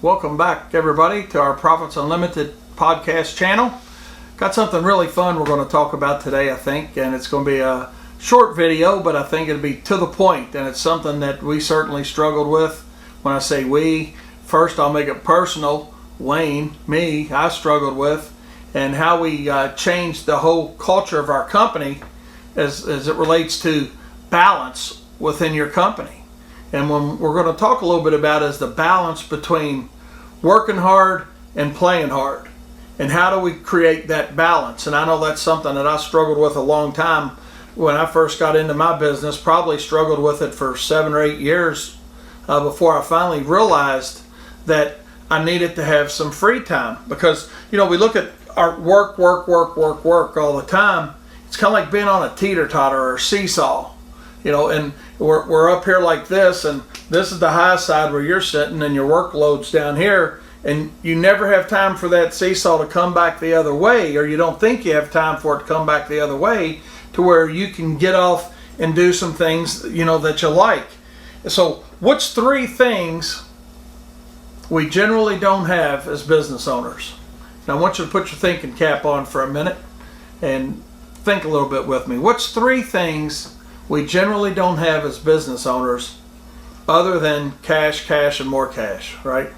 Welcome back, everybody, to our Profits Unlimited podcast channel. Got something really fun we're going to talk about today, I think, and it's going to be a short video, but I think it'll be to the point, and it's something that we certainly struggled with. When I say we, first I'll make it personal. Wayne, me, I struggled with, and how we changed the whole culture of our company as it relates to balance within your company. And when we're going to talk a little bit about is the balance between working hard and playing hard. And how do we create that balance? And I know that's something that I struggled with a long time when I first got into my business, probably struggled with it for 7 or 8 years before I finally realized that I needed to have some free time. Because, you know, we look at our work all the time. It's kind of like being on a teeter-totter or a seesaw. You know, and we're up here like this, and this is the high side where you're sitting, and your workload's down here, and you never have time for that seesaw to come back the other way, or you don't think you have time for it to come back the other way, to where you can get off and do some things, you know, that you like. So what's 3 things we generally don't have as business owners? Now I want you to put your thinking cap on for a minute and think a little bit with me. What's 3 things we generally don't have as business owners other than cash, and more cash, right?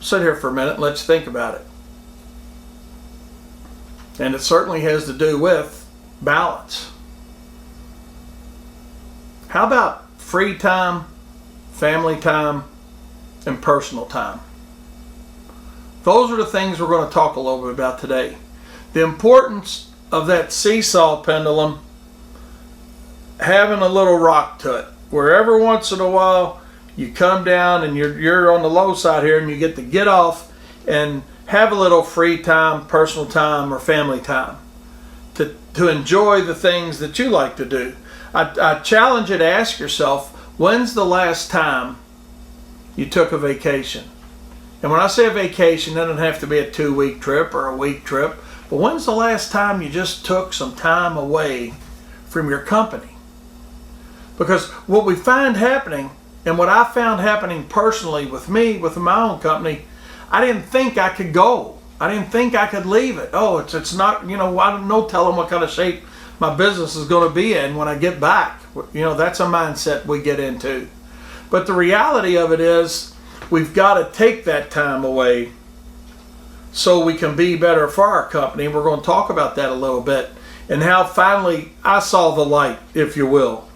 Sit here for a minute and let's think about it. And it certainly has to do with balance. How about free time, family time, and personal time? Those are the things we're going to talk a little bit about today. The importance of that seesaw pendulum having a little rock to it, where every once in a while you come down and you're on the low side here, and you get to get off and have a little free time, personal time, or family time to enjoy the things that you like to do. I challenge you to ask yourself, when's the last time you took a vacation? And when I say a vacation, it doesn't have to be a 2-week trip or a week trip. But when's the last time you just took some time away from your company? Because what we find happening, and what I found happening personally with me, with my own company, I didn't think I could go. I didn't think I could leave it. Oh, it's not, you know, I don't know, tell them what kind of shape my business is going to be in when I get back. You know, that's a mindset we get into. But the reality of it is, we've got to take that time away so we can be better for our company. We're going to talk about that a little bit, and how finally I saw the light, if you will.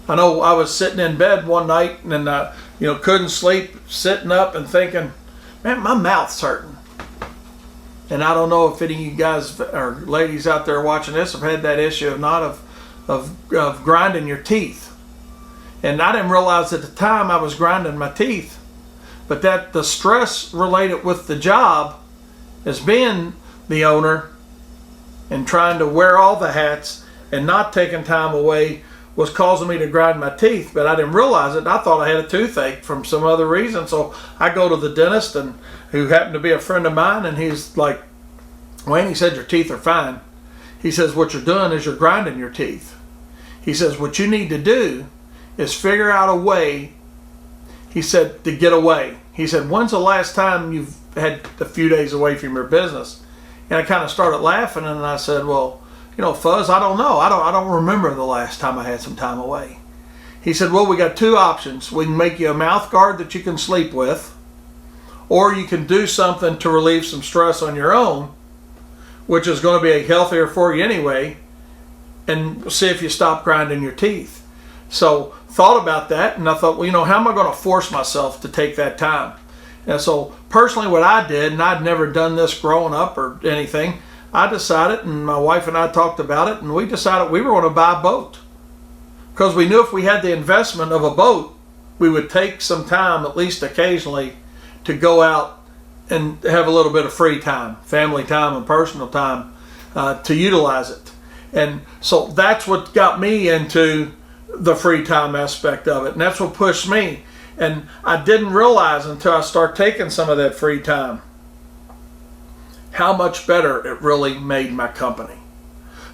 I know I was sitting in bed one night and couldn't sleep, sitting up and thinking, man, my mouth's hurting. And I don't know if any of you guys or ladies out there watching this have had that issue of grinding your teeth. And I didn't realize at the time I was grinding my teeth. But that the stress related with the job as being the owner and trying to wear all the hats and not taking time away was causing me to grind my teeth. But I didn't realize it. I thought I had a toothache from some other reason. So I go to the dentist, and who happened to be a friend of mine, and he's like, Wayne, he said, your teeth are fine. He says, what you're doing is you're grinding your teeth. He says, what you need to do is figure out a way, he said, to get away. He said, when's the last time you've had a few days away from your business? And I kind of started laughing, and I said, well, you know, Fuzz, I don't know. I don't remember the last time I had some time away. He said, well, we got 2 options. We can make you a mouth guard that you can sleep with, or you can do something to relieve some stress on your own, which is going to be healthier for you anyway, and see if you stop grinding your teeth. So thought about that, and I thought, well, you know, how am I going to force myself to take that time? And so personally what I did, and I'd never done this growing up or anything, I decided, and my wife and I talked about it, and we decided we were going to buy a boat. Because we knew if we had the investment of a boat, we would take some time, at least occasionally, to go out and have a little bit of free time, family time and personal time, to utilize it. And so that's what got me into the free time aspect of it, and that's what pushed me. And I didn't realize until I started taking some of that free time how much better it really made my company.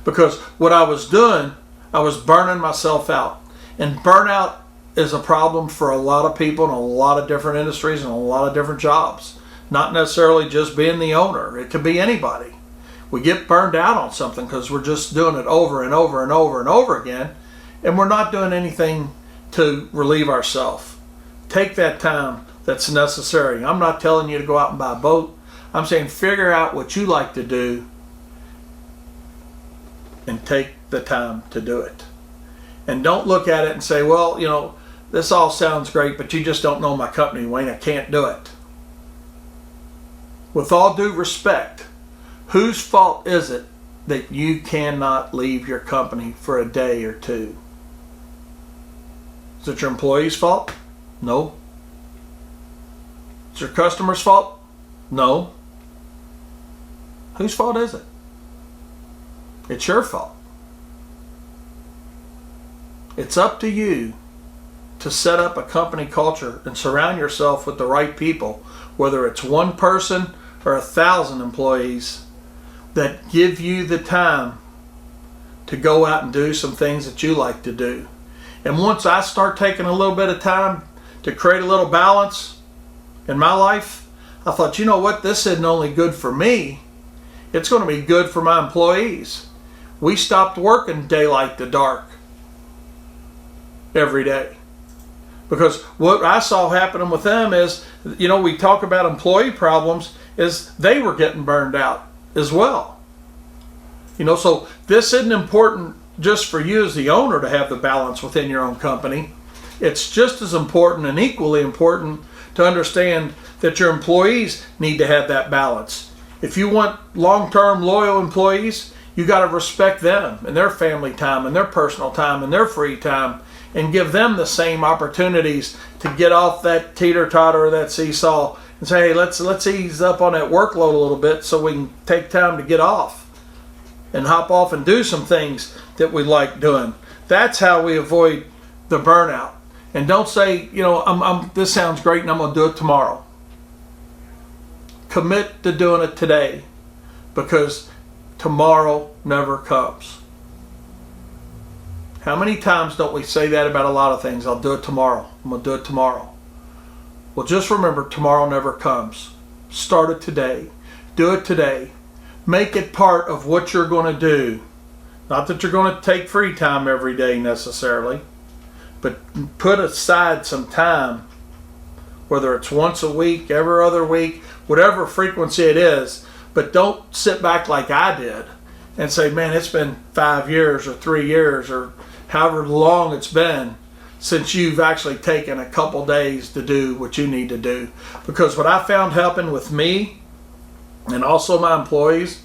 Because what I was doing, I was burning myself out. And burnout is a problem for a lot of people in a lot of different industries and a lot of different jobs. Not necessarily just being the owner. It could be anybody. We get burned out on something because we're just doing it over and over and over and over again, and we're not doing anything to relieve ourselves. Take that time that's necessary. I'm not telling you to go out and buy a boat. I'm saying figure out what you like to do and take the time to do it. And don't look at it and say, well, you know, this all sounds great, but you just don't know my company, Wayne. I can't do it. With all due respect, whose fault is it that you cannot leave your company for a day or two? Is it your employee's fault? No. Is it your customer's fault? No. Whose fault is it? It's your fault. It's up to you to set up a company culture and surround yourself with the right people, whether it's one person or 1,000 employees, that give you the time to go out and do some things that you like to do. And once I start taking a little bit of time to create a little balance in my life, I thought, you know what, this isn't only good for me, it's going to be good for my employees. We stopped working daylight to dark every day. Because what I saw happening with them is, you know, we talk about employee problems, is they were getting burned out as well. You know, so this isn't important just for you as the owner to have the balance within your own company. It's just as important and equally important to understand that your employees need to have that balance. If you want long-term loyal employees, you got to respect them and their family time and their personal time and their free time, and give them the same opportunities to get off that teeter-totter or that seesaw and say, hey, let's ease up on that workload a little bit so we can take time to get off and hop off and do some things that we like doing. That's how we avoid the burnout. And don't say, you know, this sounds great and I'm going to do it tomorrow. Commit to doing it today, because tomorrow never comes. How many times don't we say that about a lot of things? I'll do it tomorrow. I'm going to do it tomorrow. Well, just remember, tomorrow never comes. Start it today. Do it today. Make it part of what you're going to do. Not that you're going to take free time every day necessarily, but put aside some time, whether it's once a week, every other week, whatever frequency it is. But don't sit back like I did and say, man, it's been 5 years or 3 years or however long it's been since you've actually taken a couple days to do what you need to do. Because what I found helping with me and also my employees,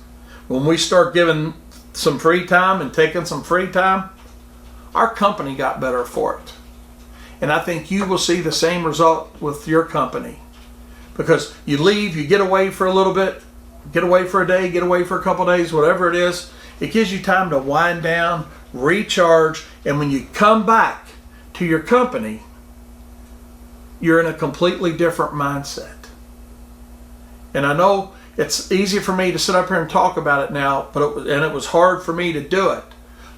when we start giving some free time and taking some free time, our company got better for it. And I think you will see the same result with your company. Because you leave, you get away for a little bit, get away for a day, get away for a couple days, whatever it is. It gives you time to wind down, recharge, and when you come back to your company, you're in a completely different mindset. And I know it's easy for me to sit up here and talk about it now, but it was hard for me to do it.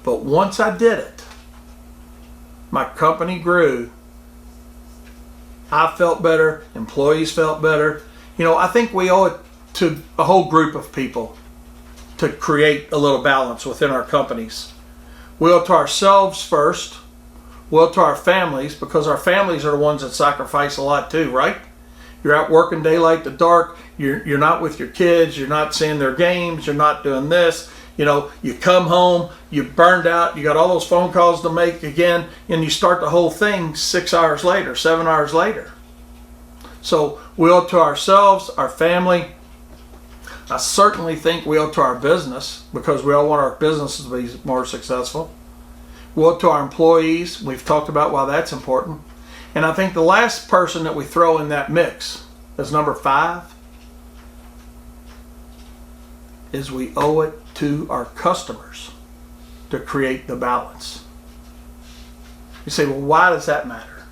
But once I did it, my company grew. I felt better, employees felt better. You know, I think we owe it to a whole group of people to create a little balance within our companies. We owe it to ourselves first. We owe it to our families, because our families are the ones that sacrifice a lot too, right? You're out working daylight to dark. You're not with your kids. You're not seeing their games. You're not doing this. You know, you come home, you're burned out. You got all those phone calls to make again, and you start the whole thing 6 hours later, 7 hours later. So we owe it to ourselves, our family. I certainly think we owe it to our business, because we all want our businesses to be more successful. We owe it to our employees. We've talked about why that's important. And I think the last person that we throw in that mix is number 5, is we owe it to our customers to create the balance. You say, well, why does that matter?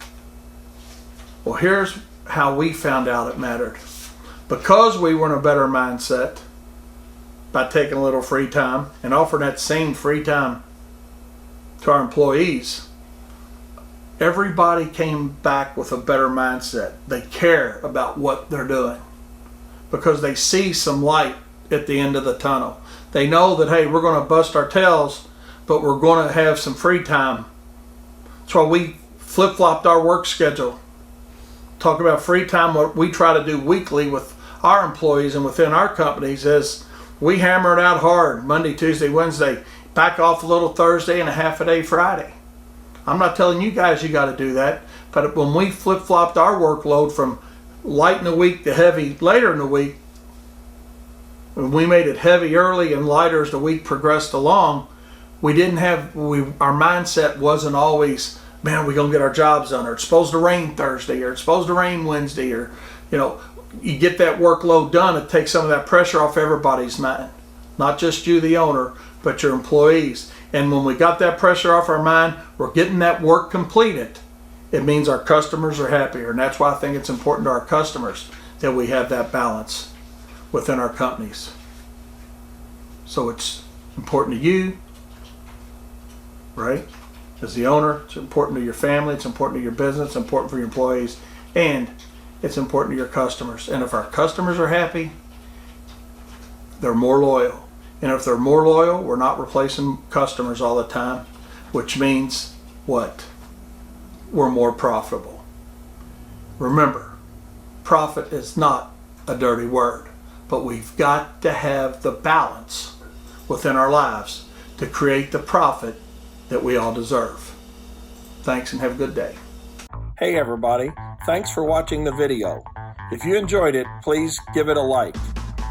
Well, here's how we found out it mattered. Because we were in a better mindset by taking a little free time and offering that same free time to our employees, everybody came back with a better mindset. They care about what they're doing because they see some light at the end of the tunnel. They know that, hey, we're going to bust our tails, but we're going to have some free time. That's why we flip-flopped our work schedule. Talk about free time. What we try to do weekly with our employees and within our companies is we hammer it out hard Monday, Tuesday, Wednesday, back off a little Thursday and a half a day Friday. I'm not telling you guys you got to do that, but when we flip-flopped our workload from light in the week to heavy later in the week, when we made it heavy early and lighter as the week progressed along, our mindset wasn't always, man, we're going to get our jobs done, or it's supposed to rain Thursday, or it's supposed to rain Wednesday, or, you get that workload done, it takes some of that pressure off everybody's mind. Not just you, the owner, but your employees. And when we got that pressure off our mind, we're getting that work completed. It means our customers are happier. And that's why I think it's important to our customers that we have that balance within our companies. So it's important to you, right? As the owner, it's important to your family, it's important to your business, it's important for your employees, and it's important to your customers. And if our customers are happy, they're more loyal. And if they're more loyal, we're not replacing customers all the time, which means what? We're more profitable. Remember, profit is not a dirty word, but we've got to have the balance within our lives to create the profit that we all deserve. Thanks and have a good day. Hey everybody, thanks for watching the video. If you enjoyed it, please give it a like.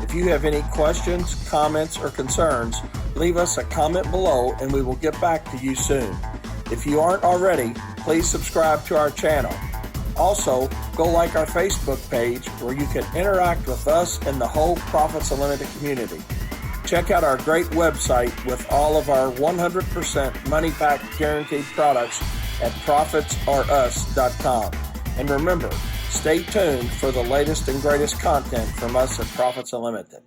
If you have any questions, comments, or concerns, leave us a comment below and we will get back to you soon. If you aren't already, please subscribe to our channel. Also, go like our Facebook page where you can interact with us and the whole Profits Unlimited community. Check out our great website with all of our 100% money-back guaranteed products at ProfitsReUs.com. And remember, stay tuned for the latest and greatest content from us at Profits Unlimited.